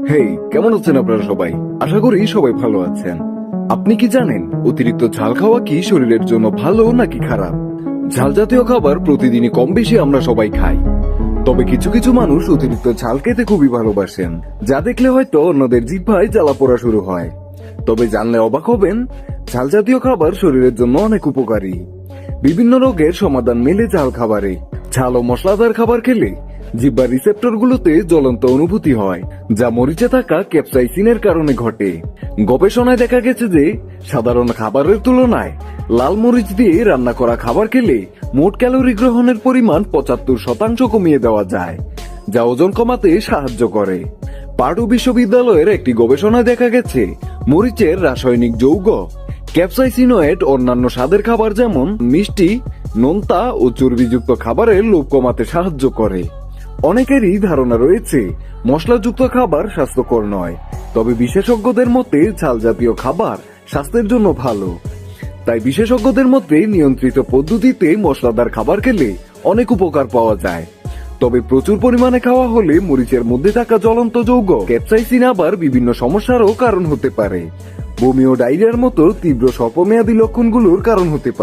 হেই, কেমন আছেন আপনারা সবাই? আশা করি সবাই ভালো আছেন। আপনি কি জানেন অতিরিক্ত ঝাল খাওয়া কি শরীরের জন্য ভালো নাকি খারাপ? ঝাল জাতীয় খাবার প্রতিদিনই কম বেশি আমরা সবাই খাই। তবে কিছু কিছু মানুষ অতিরিক্ত ঝাল খেতে খুবই ভালোবাসেন, যা দেখলে হয়তো অন্যদের জিহ্বায় জ্বালা পোড়া শুরু হয়। তবে জানলে অবাক হবেন, ঝাল জাতীয় খাবার শরীরের জন্য অনেক উপকারী। বিভিন্ন রোগের সমাধান মেলে ঝাল খাবারে। ঝাল ও মশলাদার খাবার খেলে জিহ্বার রিসেপ্টর গুলোতে জ্বলন্ত অনুভূতি হয়, যা মরিচে থাকা ক্যাপসাইসিনের কারণে ঘটে। গবেষণায় দেখা গেছে যে সাধারণ খাবারের তুলনায় লাল মরিচ দিয়ে রান্না করা খাবার খেলে মোট ক্যালোরি গ্রহণের পরিমাণ 75% কমিয়ে দেওয়া যায়, যা ওজন কমাতে সাহায্য করে। পার্ডু বিশ্ববিদ্যালয়ের একটি গবেষণায় দেখা গেছে মরিচের রাসায়নিক যৌগ ক্যাপসাইসিনোয়েড অন্যান্য স্বাদের খাবার যেমন মিষ্টি, নোনতা ও চর্বিযুক্ত খাবারের লোভ কমাতে সাহায্য করে। অনেকেরই ধারণা রয়েছে মশলাযুক্ত খাবার স্বাস্থ্যকর নয়, তবে বিশেষজ্ঞদের মতে ঝাল জাতীয় খাবার স্বাস্থ্যের জন্য ভালো। তাই বিশেষজ্ঞদের মতে নিয়ন্ত্রিত পদ্ধতিতে মশলাদার খাবার খেলে অনেক উপকার পাওয়া যায়। তবে প্রচুর পরিমাণে খাওয়া হলে মরিচের মধ্যে থাকা জ্বলন্ত যৌগ ক্যাপসাইসিন আবার বিভিন্ন সমস্যারও কারণ হতে পারে। বমি ও ডায়রিয়ার মতো তীব্র স্বল্পমেয়াদী লক্ষণগুলোর কারণ হতে পারে।